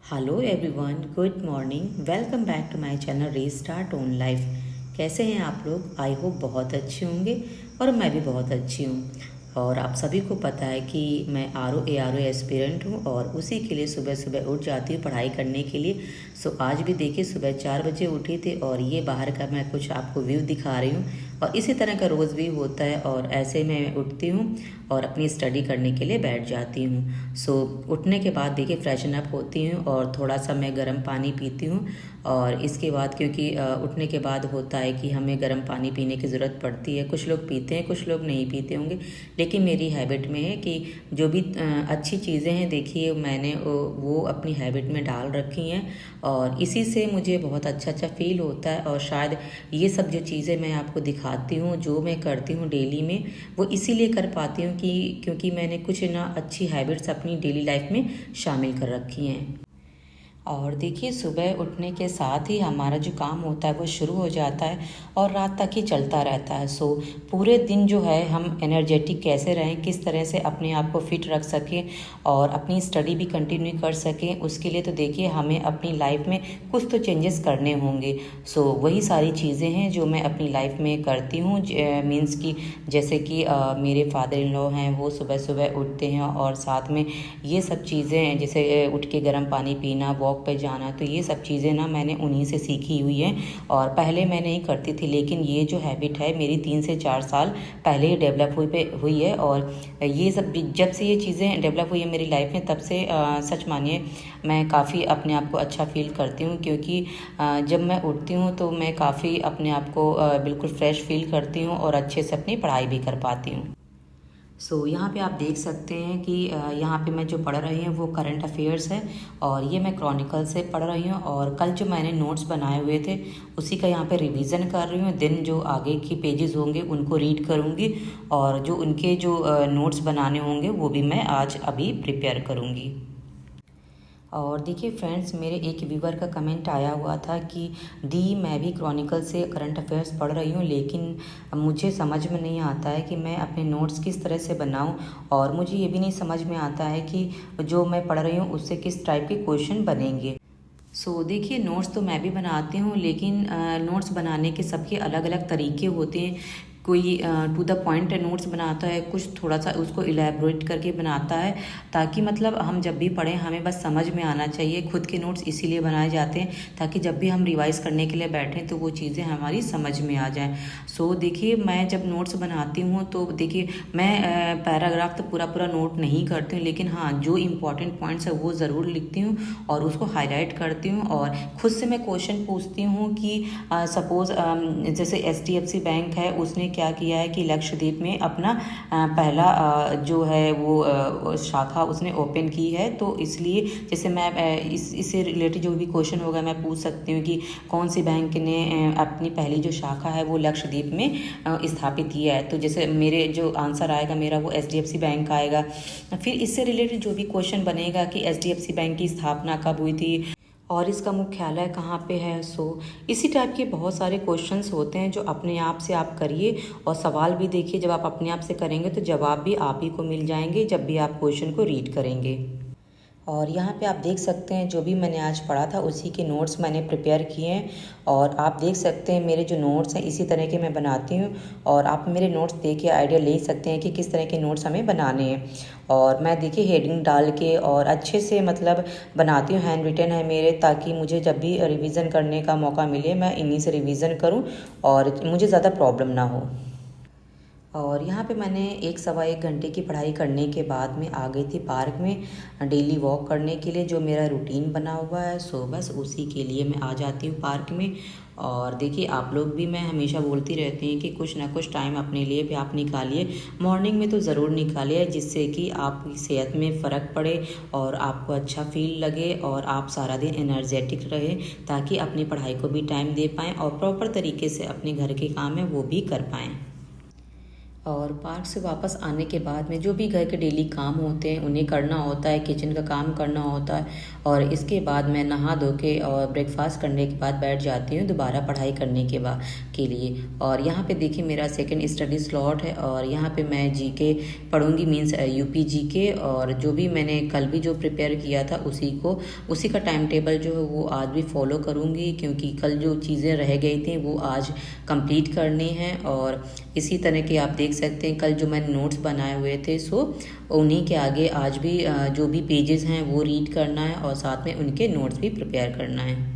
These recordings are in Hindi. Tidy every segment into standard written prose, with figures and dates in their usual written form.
Hello everyone, good morning. Welcome back to my channel restart own life. कैसे हैं आप लोग? आई होप बहुत अच्छे होंगे और मैं भी बहुत अच्छी हूँ। और आप सभी को पता है कि मैं आर ओ एस्पिरेंट हूँ और उसी के लिए सुबह सुबह उठ जाती हूँ पढ़ाई करने के लिए। सो आज भी देखिए सुबह 4 बजे उठी थी और ये बाहर का मैं कुछ आपको व्यू दिखा रही हूँ। और इसी तरह का रोज़ भी होता है और ऐसे मैं उठती हूँ और अपनी स्टडी करने के लिए बैठ जाती हूँ। सो उठने के बाद देखिए फ्रेशन अप होती हूँ और थोड़ा सा मैं गर्म पानी पीती हूँ। और इसके बाद क्योंकि उठने के बाद होता है कि हमें गर्म पानी पीने की ज़रूरत पड़ती है। कुछ लोग पीते हैं, कुछ लोग नहीं पीते होंगे, लेकिन मेरी हैबिट में है कि जो भी अच्छी चीज़ें हैं देखिए मैंने वो अपनी हैबिट में डाल रखी हैं और इसी से मुझे बहुत अच्छा अच्छा फील होता है। और शायद ये सब जो चीज़ें मैं आपको दिखाती हूँ, जो मैं करती हूँ डेली में, वो इसीलिए कर पाती हूँ कि क्योंकि मैंने कुछ ना अच्छी हैबिट्स अपनी डेली लाइफ में शामिल कर रखी हैं। और देखिए सुबह उठने के साथ ही हमारा जो काम होता है वो शुरू हो जाता है और रात तक ही चलता रहता है। सो पूरे दिन जो है हम एनर्जेटिक कैसे रहें, किस तरह से अपने आप को फिट रख सकें और अपनी स्टडी भी कंटिन्यू कर सकें, उसके लिए तो देखिए हमें अपनी लाइफ में कुछ तो चेंजेस करने होंगे। सो वही सारी चीज़ें हैं जो मैं अपनी लाइफ में करती हूँ। मीन्स कि जैसे कि मेरे फादर इन लॉ हैं, वो सुबह सुबह उठते हैं और साथ में ये सब चीज़ें जैसे उठ के गर्म पानी पीना, वॉक पे जाना, तो ये सब चीज़ें ना मैंने उन्हीं से सीखी हुई हैं। और पहले मैं नहीं करती थी, लेकिन ये जो हैबिट है मेरी 3 से 4 साल पहले ही डेवलप हुई है। और ये सब जब से ये चीज़ें डेवलप हुई है मेरी लाइफ में, तब से सच मानिए मैं काफ़ी अपने आप को अच्छा फील करती हूँ। क्योंकि जब मैं उठती हूँ तो मैं काफ़ी अपने आप को बिल्कुल फ्रेश फील करती हूँ और अच्छे से अपनी पढ़ाई भी कर पाती हूँ। सो यहाँ पे आप देख सकते हैं कि यहाँ पे मैं जो पढ़ रही हूँ वो करंट अफेयर्स है और ये मैं क्रॉनिकल से पढ़ रही हूँ। और कल जो मैंने नोट्स बनाए हुए थे उसी का यहाँ पे रिवीजन कर रही हूँ। दिन जो आगे की पेजेस होंगे उनको रीड करूँगी और जो उनके जो नोट्स बनाने होंगे वो भी मैं आज अभी प्रिपेयर करूँगी। और देखिए फ्रेंड्स, मेरे एक व्यूवर का कमेंट आया हुआ था कि दी मैं भी क्रॉनिकल से करंट अफेयर्स पढ़ रही हूँ, लेकिन मुझे समझ में नहीं आता है कि मैं अपने नोट्स किस तरह से बनाऊँ। और मुझे ये भी नहीं समझ में आता है कि जो मैं पढ़ रही हूँ उससे किस टाइप के क्वेश्चन बनेंगे। सो देखिए नोट्स तो मैं भी बनाती हूँ, लेकिन नोट्स बनाने के सबके अलग अलग तरीके होते हैं। कोई टू द पॉइंट नोट्स बनाता है, कुछ थोड़ा सा उसको इलेबोरेट करके बनाता है, ताकि मतलब हम जब भी पढ़ें हमें बस समझ में आना चाहिए। खुद के नोट्स इसीलिए बनाए जाते हैं ताकि जब भी हम रिवाइज़ करने के लिए बैठें तो वो चीज़ें हमारी समझ में आ जाएं। सो देखिए मैं जब नोट्स बनाती हूँ तो देखिए मैं पैराग्राफ तो पूरा पूरा नोट नहीं करती हूँ, लेकिन हाँ जो इम्पॉर्टेंट पॉइंट्स है वो ज़रूर लिखती हूँ और उसको हाईलाइट करती हूँ। और खुद से मैं क्वेश्चन पूछती हूँ कि सपोज़ जैसे HDFC बैंक है, उसने क्या किया है कि लक्षद्वीप में अपना पहला जो है वो शाखा उसने ओपन की है। तो इसलिए जैसे मैं इससे रिलेटेड जो भी क्वेश्चन होगा मैं पूछ सकती हूँ कि कौन सी बैंक ने अपनी पहली जो शाखा है वो लक्षद्वीप में स्थापित किया है। तो जैसे मेरे जो आंसर आएगा मेरा वो HDFC बैंक आएगा। फिर इससे रिलेटेड जो भी क्वेश्चन बनेगा कि HDFC बैंक की स्थापना कब हुई थी और इसका मुख्यालय कहाँ पे है। सो इसी टाइप के बहुत सारे क्वेश्चंस होते हैं जो अपने आप से आप करिए। और सवाल भी देखिए, जब आप अपने आप से करेंगे तो जवाब भी आप ही को मिल जाएंगे जब भी आप क्वेश्चन को रीड करेंगे। और यहाँ पे आप देख सकते हैं जो भी मैंने आज पढ़ा था उसी के नोट्स मैंने प्रिपेयर किए हैं। और आप देख सकते हैं मेरे जो नोट्स हैं इसी तरह के मैं बनाती हूँ और आप मेरे नोट्स देख के आइडिया ले सकते हैं कि किस तरह के नोट्स हमें बनाने हैं। और मैं देखिए हेडिंग डाल के और अच्छे से मतलब बनाती हूँ, हैंड रिटन है मेरे, ताकि मुझे जब भी रिवीजन करने का मौका मिले मैं इन्हीं से रिवीजन करूँ और मुझे ज़्यादा प्रॉब्लम ना हो। और यहाँ पे मैंने 1 सवा 1 घंटे की पढ़ाई करने के बाद में आ गई थी पार्क में डेली वॉक करने के लिए, जो मेरा रूटीन बना हुआ है। सो बस उसी के लिए मैं आ जाती हूँ पार्क में। और देखिए आप लोग भी, मैं हमेशा बोलती रहती हैं कि कुछ ना कुछ टाइम अपने लिए भी आप निकालिए, मॉर्निंग में तो ज़रूर निकालिए, जिससे कि आपकी सेहत में फ़र्क पड़े और आपको अच्छा फील लगे और आप सारा दिन एनर्जेटिक रहे, ताकि अपनी पढ़ाई को भी टाइम दे पाएँ और प्रॉपर तरीके से अपने घर के काम है वो भी कर पाएँ। और पार्क से वापस आने के बाद में जो भी घर के डेली काम होते हैं उन्हें करना होता है, किचन का काम करना होता है। और इसके बाद मैं नहा धो के और ब्रेकफास्ट करने के बाद बैठ जाती हूँ दोबारा पढ़ाई करने के लिए। और यहाँ पे देखिए मेरा सेकंड स्टडी स्लॉट है और यहाँ पे मैं जीके पढ़ूंगी, मीन्स यूपी जीके। और जो भी मैंने कल भी जो प्रिपेयर किया था उसी का टाइम टेबल जो है वो आज भी फॉलो करूँगी, क्योंकि कल जो चीज़ें रह गई थी वो आज कंप्लीट करनी है। और इसी तरह के आप देख सकते हैं कल जो मैंने नोट्स बनाए हुए थे उन्हीं के आगे आज भी जो भी पेजेस हैं वो रीड करना है और साथ में उनके नोट्स भी प्रिपेयर करना है।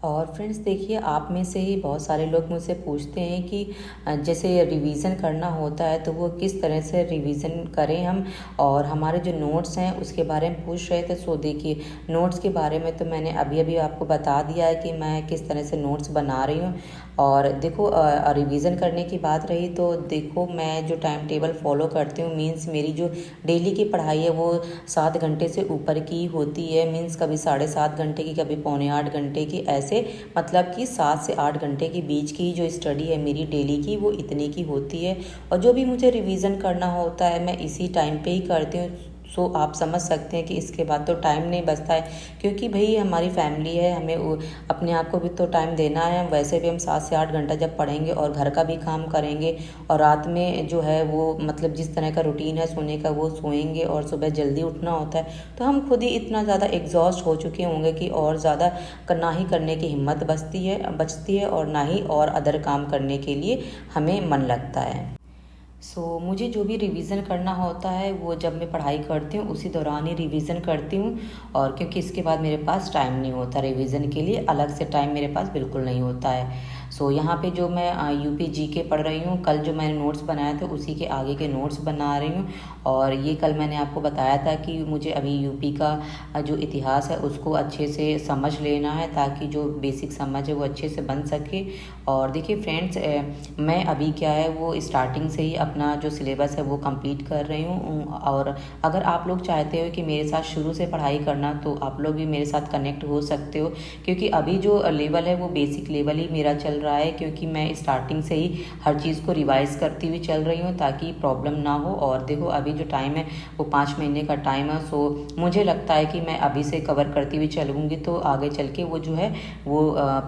और फ्रेंड्स देखिए, आप में से ही बहुत सारे लोग मुझसे पूछते हैं कि जैसे रिवीज़न करना होता है तो वो किस तरह से रिवीज़न करें हम, और हमारे जो नोट्स हैं उसके बारे में पूछ रहे थे। सो देखिए, नोट्स के बारे में तो मैंने अभी आपको बता दिया है कि मैं किस तरह से नोट्स बना रही हूँ। और देखो, रिवीज़न करने की बात रही तो देखो, मैं जो टाइम टेबल फॉलो करती हूँ, मीन्स मेरी जो डेली की पढ़ाई है वो 7 घंटे से ऊपर की होती है। मीन्स कभी 7.5 घंटे की, कभी 7.25 घंटे की, ऐसे मतलब कि 7 से 8 घंटे के बीच की जो स्टडी है मेरी डेली की वो इतने की होती है। और जो भी मुझे रिवीज़न करना होता है मैं इसी टाइम पे ही करती हूँ। सो आप समझ सकते हैं कि इसके बाद तो टाइम नहीं बचता है, क्योंकि भाई हमारी फैमिली है, हमें अपने आप को भी तो टाइम देना है। वैसे भी हम 7 से 8 घंटा जब पढ़ेंगे और घर का भी काम करेंगे और रात में जो है वो मतलब जिस तरह का रूटीन है सोने का वो सोएंगे और सुबह जल्दी उठना होता है, तो हम खुद ही इतना ज़्यादा एग्जॉस्ट हो चुके होंगे कि और ज़्यादा ना ही करने की हिम्मत बचती है और ना ही और अदर काम करने के लिए हमें मन लगता है। मुझे जो भी रिवीज़न करना होता है वो जब मैं पढ़ाई करती हूँ उसी दौरान ही रिवीज़न करती हूँ। और क्योंकि इसके बाद मेरे पास टाइम नहीं होता रिवीज़न के लिए, अलग से टाइम मेरे पास बिल्कुल नहीं होता है। यहाँ पे जो मैं यूपी जीके पढ़ रही हूँ, कल जो मैंने नोट्स बनाए थे उसी के आगे के नोट्स बना रही हूँ। और ये कल मैंने आपको बताया था कि मुझे अभी यूपी का जो इतिहास है उसको अच्छे से समझ लेना है, ताकि जो बेसिक समझ है वो अच्छे से बन सके। और देखिए फ्रेंड्स, मैं अभी क्या है वो स्टार्टिंग से ही अपना जो सिलेबस है वो कंप्लीट कर रही हूँ। और अगर आप लोग चाहते हो कि मेरे साथ शुरू से पढ़ाई करना, तो आप लोग भी मेरे साथ कनेक्ट हो सकते हो, क्योंकि अभी जो लेवल है वो बेसिक लेवल ही मेरा चल रहा है, क्योंकि मैं स्टार्टिंग से ही हर चीज़ को रिवाइज करती हुई चल रही हूँ ताकि प्रॉब्लम ना हो। और देखो, अभी जो टाइम है वो 5 महीने का टाइम है। मुझे लगता है कि मैं अभी से कवर करती हुई चलूँगी तो आगे चल के वो जो है वो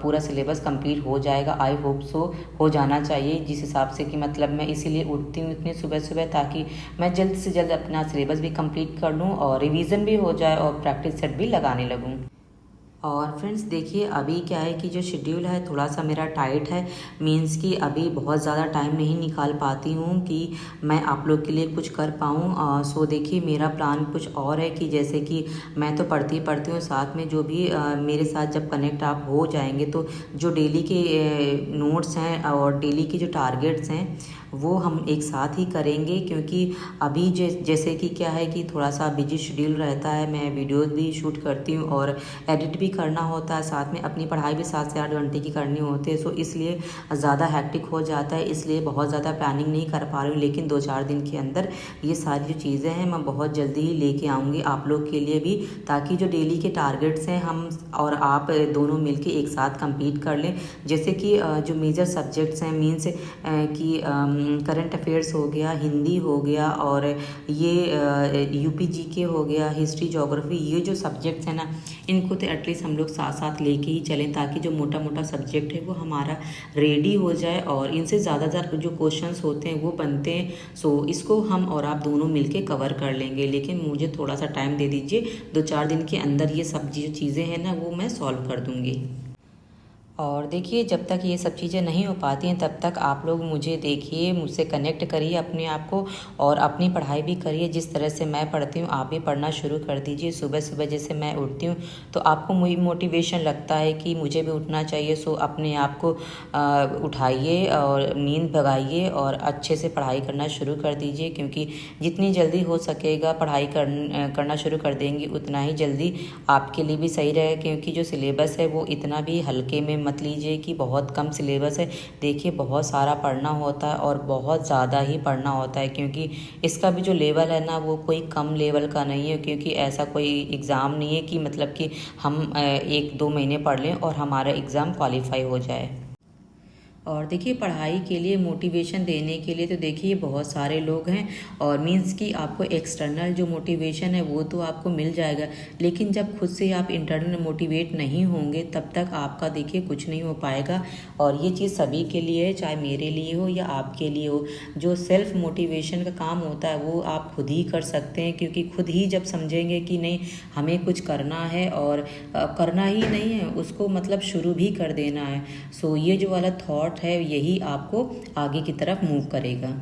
पूरा सिलेबस कंप्लीट हो जाएगा। आई होप सो हो जाना चाहिए, जिस हिसाब से कि मतलब मैं इसीलिए उठती हूँ इतनी सुबह सुबह, ताकि मैं जल्द से जल्द अपना सिलेबस भी कंप्लीट कर लूँ और रिवीजन भी हो जाए और प्रैक्टिस सेट भी लगाने लगूँ। और फ्रेंड्स देखिए, अभी क्या है कि जो शेड्यूल है थोड़ा सा मेरा टाइट है, मींस कि अभी बहुत ज़्यादा टाइम नहीं निकाल पाती हूँ कि मैं आप लोग के लिए कुछ कर पाऊँ। देखिए, मेरा प्लान कुछ और है कि जैसे कि मैं तो पढ़ती हूँ, साथ में जो भी मेरे साथ जब कनेक्ट आप हो जाएंगे तो जो डेली के नोट्स हैं और डेली के जो टारगेट्स हैं वो हम एक साथ ही करेंगे। क्योंकि अभी जैसे कि क्या है कि थोड़ा सा बिजी शेड्यूल रहता है, मैं वीडियोज़ भी शूट करती हूँ और एडिट भी करना होता है, साथ में अपनी पढ़ाई भी 7 से 8 घंटे की करनी होती है। इसलिए ज़्यादा हैक्टिक हो जाता है, इसलिए बहुत ज़्यादा प्लानिंग नहीं कर पा रही हूँ। लेकिन 2-4 दिन के अंदर ये सारी जो चीज़ें हैं मैं बहुत जल्दी ही लेके आऊँगी आप लोग के लिए भी, ताकि जो डेली के टारगेट्स हैं हम और आप दोनों मिलके एक साथ कंप्लीट कर लें। जैसे कि जो मेजर सब्जेक्ट्स हैं, मीन्स कि करंट अफेयर्स हो गया, हिंदी हो गया, और ये यूपी जीके हो गया, हिस्ट्री ज्योग्राफी, ये जो सब्जेक्ट्स हैं ना इनको तो एटलीस्ट हम लोग साथ साथ लेके ही चलें, ताकि जो मोटा मोटा सब्जेक्ट है वो हमारा रेडी हो जाए और इनसे ज़्यादातर जो क्वेश्चंस होते हैं वो बनते हैं। इसको हम और आप दोनों मिलके कवर कर लेंगे। लेकिन मुझे थोड़ा सा टाइम दे दीजिए, 2-4 दिन के अंदर ये सब जो चीज़ें हैं ना वो मैं सॉल्व कर दूँगी। और देखिए, जब तक ये सब चीज़ें नहीं हो पाती हैं तब तक आप लोग मुझे देखिए, मुझसे कनेक्ट करिए अपने आप को और अपनी पढ़ाई भी करिए। जिस तरह से मैं पढ़ती हूँ आप भी पढ़ना शुरू कर दीजिए। सुबह सुबह जैसे मैं उठती हूँ तो आपको मोटिवेशन लगता है कि मुझे भी उठना चाहिए। अपने आप को उठाइए और नींद भगाइए और अच्छे से पढ़ाई करना शुरू कर दीजिए, क्योंकि जितनी जल्दी हो सकेगा पढ़ाई करना शुरू कर देंगी उतना ही जल्दी आपके लिए भी सही रहेगा। क्योंकि जो सिलेबस है वो इतना भी हल्के में मत लीजिए कि बहुत कम सिलेबस है। देखिए, बहुत सारा पढ़ना होता है और बहुत ज़्यादा ही पढ़ना होता है, क्योंकि इसका भी जो लेवल है ना वो कोई कम लेवल का नहीं है। क्योंकि ऐसा कोई एग्ज़ाम नहीं है कि मतलब कि हम 1-2 महीने पढ़ लें और हमारा एग्ज़ाम क्वालिफाई हो जाए। और देखिए पढ़ाई के लिए मोटिवेशन देने के लिए तो देखिए बहुत सारे लोग हैं और मीन्स कि आपको एक्सटर्नल जो मोटिवेशन है वो तो आपको मिल जाएगा, लेकिन जब खुद से आप इंटरनल मोटिवेट नहीं होंगे तब तक आपका देखिए कुछ नहीं हो पाएगा। और ये चीज़ सभी के लिए है, चाहे मेरे लिए हो या आपके लिए हो। जो सेल्फ मोटिवेशन का काम होता है वो आप खुद ही कर सकते हैं, क्योंकि खुद ही जब समझेंगे कि नहीं हमें कुछ करना है और करना ही नहीं है उसको मतलब शुरू भी कर देना है, सो ये जो वाला थॉट है यही आपको आगे की तरफ मूव करेगा।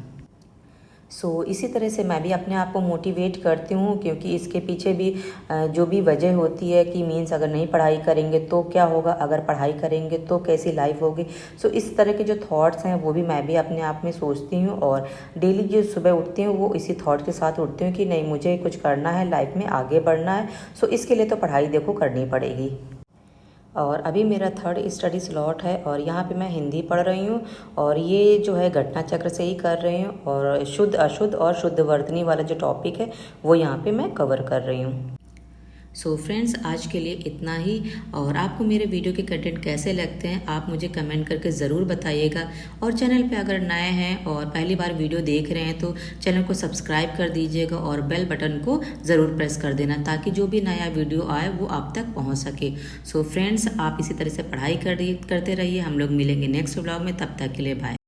इसी तरह से मैं भी अपने आप को मोटिवेट करती हूँ, क्योंकि इसके पीछे भी जो भी वजह होती है कि मीन्स अगर नहीं पढ़ाई करेंगे तो क्या होगा, अगर पढ़ाई करेंगे तो कैसी लाइफ होगी। इस तरह के जो थॉट्स हैं वो भी मैं भी अपने आप में सोचती हूँ और डेली जो सुबह उठती हूँ वो इसी थॉट के साथ उठती हूँ कि नहीं मुझे कुछ करना है, लाइफ में आगे बढ़ना है। इसके लिए तो पढ़ाई देखो करनी पड़ेगी। और अभी मेरा 3rd स्टडी स्लॉट है और यहाँ पे मैं हिंदी पढ़ रही हूँ और ये जो है घटना चक्र से ही कर रही हूँ और शुद्ध अशुद्ध और शुद्ध वर्तनी वाला जो टॉपिक है वो यहाँ पे मैं कवर कर रही हूँ। फ्रेंड्स आज के लिए इतना ही। और आपको मेरे वीडियो के कंटेंट कैसे लगते हैं आप मुझे कमेंट करके ज़रूर बताइएगा। और चैनल पे अगर नए हैं और पहली बार वीडियो देख रहे हैं तो चैनल को सब्सक्राइब कर दीजिएगा और बेल बटन को ज़रूर प्रेस कर देना, ताकि जो भी नया वीडियो आए वो आप तक पहुँच सके। फ्रेंड्स आप इसी तरह से पढ़ाई करते रहिए। हम लोग मिलेंगे नेक्स्ट व्लॉग में, तब तक के लिए बाय।